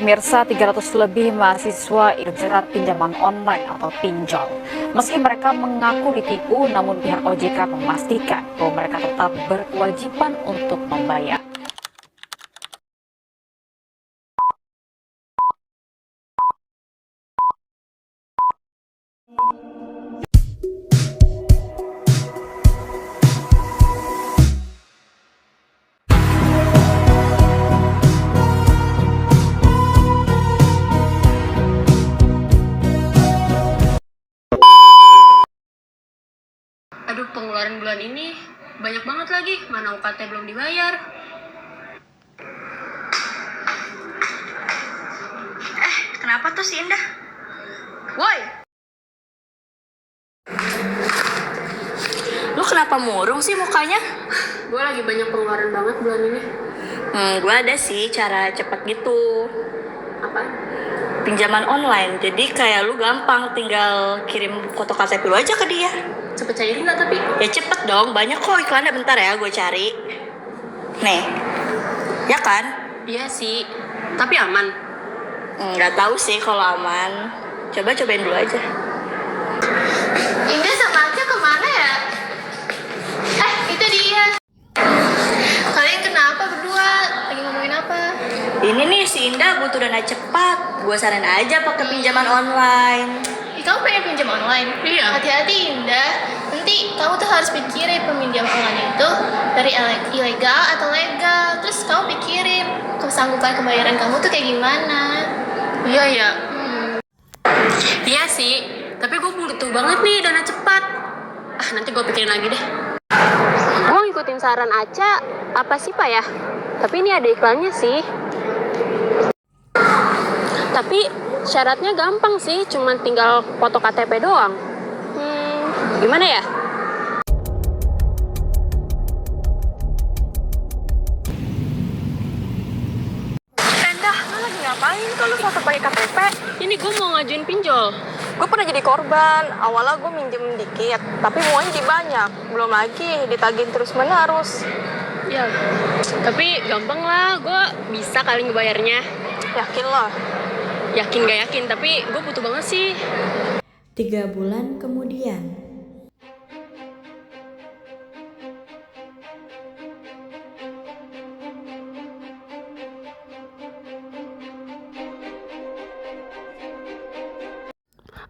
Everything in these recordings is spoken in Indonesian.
Pemirsa, 300 lebih mahasiswa terjerat pinjaman online atau pinjol. Meski mereka mengaku ditipu, namun pihak OJK memastikan bahwa mereka tetap berkewajiban untuk membayar. Aduh, pengeluaran bulan ini banyak banget lagi, mana UKT belum dibayar. Kenapa tuh si Indah? Woi! Lu kenapa murung sih mukanya? Gue lagi banyak pengeluaran banget bulan ini. Gue ada sih cara cepet gitu. Apa? Pinjaman online, jadi kayak lu gampang tinggal kirim foto KTP lu aja ke dia. Cepet cairin nggak tapi? Ya cepet dong, banyak kok iklannya, bentar ya gue cari. Nih, ya kan? Iya sih, tapi aman. Nggak tahu sih kalau aman. Cobain dulu aja. Indah sama Aca kemana ya? Itu dia. Kalian kenapa berdua? Lagi ngomongin apa? Ini nih si Indah butuh dana cepat. Gue saran aja pakai pinjaman online. Kamu pengen pinjam online? Iya. Hati-hati Indah. Nanti kamu tuh harus pikirin peminjam online itu dari ilegal atau legal. Terus kamu pikirin kesanggupan pembayaran kamu tuh kayak gimana. Iya ya. Iya sih, tapi gue butuh banget nih dana cepat. Nanti gue pikirin lagi deh. Gue ngikutin saran Aca, apa sih Pak ya? Tapi ini ada iklannya sih. Tapi syaratnya gampang sih, cuman tinggal foto KTP doang. Gimana ya? Endah, lu lagi ngapain kalau foto pakai KTP? Ini gue mau ngajuin pinjol. Gue pernah jadi korban. Awalnya gue minjem dikit, tapi maunya jadi banyak. Belum lagi ditagih terus menerus. Ya, tapi gampang lah, gue bisa kali ngebayarnya. Yakin lo? Yakin gak yakin, tapi gue butuh banget sih. 3 bulan kemudian.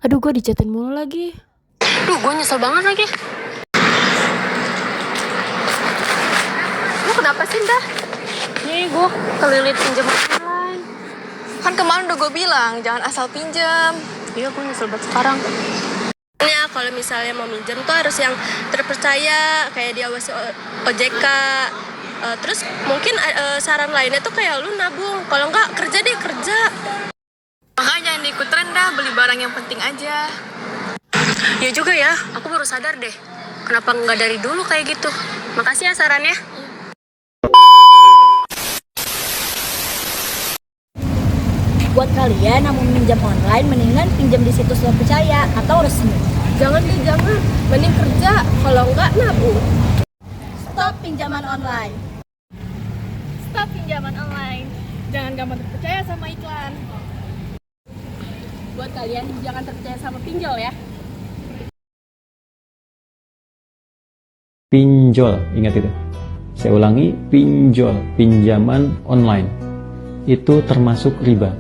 Aduh, gue dichatin mulu lagi. Duh, gue nyesel banget lagi. Lu kenapa sih, Dah? Nih, gue kelilit pinjaman online. Kan kemarin udah gue bilang, jangan asal pinjam. Iya, gue nyesel banget sekarang. Ya, kalau misalnya mau minjem tuh harus yang terpercaya, kayak diawasi OJK. Terus mungkin saran lainnya tuh kayak lu nabung, kalau enggak kerja deh, kerja. Makanya jangan diikut tren dah, beli barang yang penting aja. Ya juga ya, aku baru sadar deh. Kenapa nggak dari dulu kayak gitu? Makasih ya sarannya. Buat kalian yang mau minjam online, mendingan pinjam di situs terpercaya atau resmi. Jangan jangan. Mending kerja, kalau enggak nabung. Stop pinjaman online. Stop pinjaman online. Jangan gampang terpercaya sama iklan. Buat kalian jangan terpercaya sama pinjol ya. Pinjol, ingat itu. Saya ulangi, pinjol, pinjaman online. Itu termasuk riba.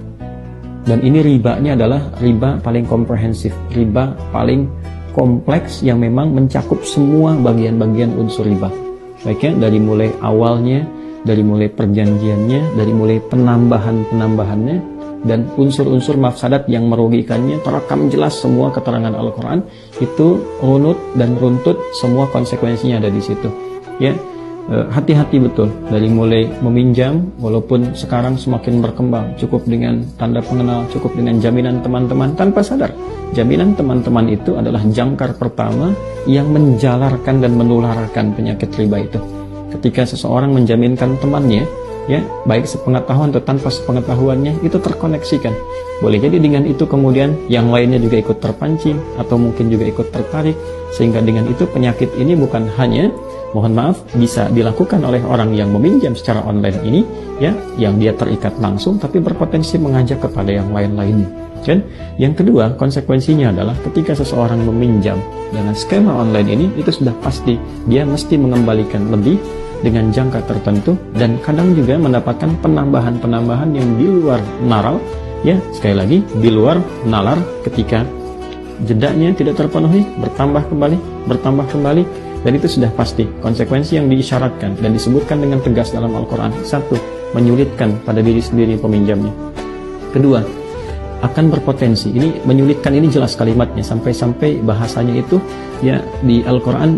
Dan ini ribanya adalah riba paling komprehensif, riba paling kompleks yang memang mencakup semua bagian-bagian unsur riba. Baiknya dari mulai awalnya, dari mulai perjanjiannya, dari mulai penambahannya, dan unsur-unsur mafsadat yang merugikannya terekam jelas semua keterangan Al-Quran. Itu runut dan runtut semua konsekuensinya ada di situ. Ya, hati-hati betul dari mulai meminjam, walaupun sekarang semakin berkembang, cukup dengan tanda pengenal, cukup dengan jaminan teman-teman, tanpa sadar jaminan teman-teman itu adalah jangkar pertama yang menjalarkan dan menularkan penyakit riba itu. Ketika seseorang menjaminkan temannya, ya baik sepengetahuan atau tanpa sepengetahuannya, itu terkoneksikan. Boleh jadi dengan itu kemudian yang lainnya juga ikut terpancing atau mungkin juga ikut tertarik, sehingga dengan itu penyakit ini bukan hanya, mohon maaf, bisa dilakukan oleh orang yang meminjam secara online ini, ya, yang dia terikat langsung, tapi berpotensi mengajak kepada yang lain-lainnya. Dan yang kedua, konsekuensinya adalah ketika seseorang meminjam dengan skema online ini, itu sudah pasti dia mesti mengembalikan lebih dengan jangka tertentu, dan kadang juga mendapatkan penambahan-penambahan yang di luar nalar, ya, sekali lagi di luar nalar, ketika jedanya tidak terpenuhi, bertambah kembali, dan itu sudah pasti konsekuensi yang diisyaratkan dan disebutkan dengan tegas dalam Al-Quran. Satu, menyulitkan pada diri sendiri peminjamnya. Kedua, akan berpotensi, ini menyulitkan, ini jelas kalimatnya, sampai-sampai bahasanya itu ya di Al-Quran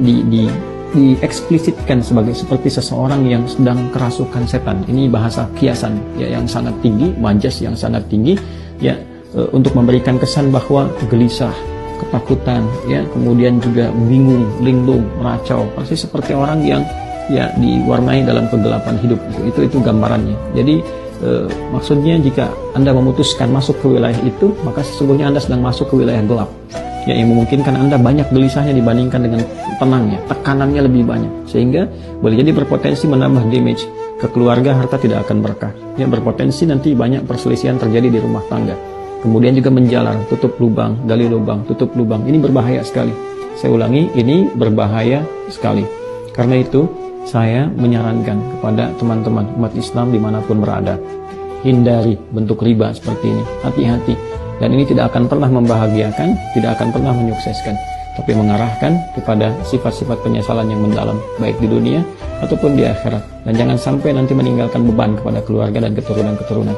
dieksplisitkan sebagai seperti seseorang yang sedang kerasukan setan. Ini bahasa kiasan ya yang sangat tinggi, majas yang sangat tinggi, ya, untuk memberikan kesan bahwa gelisah, ketakutan, ya, kemudian juga bingung, linglung, meracau, pasti seperti orang yang ya diwarnai dalam kegelapan hidup. Itu gambarannya. Jadi maksudnya jika Anda memutuskan masuk ke wilayah itu, maka sesungguhnya Anda sedang masuk ke wilayah gelap, ya, yang memungkinkan Anda banyak gelisahnya dibandingkan dengan tenangnya, tekanannya lebih banyak, sehingga boleh jadi berpotensi menambah damage ke keluarga, harta tidak akan berkah, ya, berpotensi nanti banyak perselisihan terjadi di rumah tangga. Kemudian juga menjalar, tutup lubang, gali lubang, tutup lubang. Ini berbahaya sekali. Saya ulangi, ini berbahaya sekali. Karena itu, saya menyarankan kepada teman-teman umat Islam dimanapun berada, hindari bentuk riba seperti ini. Hati-hati. Dan ini tidak akan pernah membahagiakan, tidak akan pernah menyukseskan, tapi mengarahkan kepada sifat-sifat penyesalan yang mendalam, baik di dunia ataupun di akhirat. Dan jangan sampai nanti meninggalkan beban kepada keluarga dan keturunan-keturunan.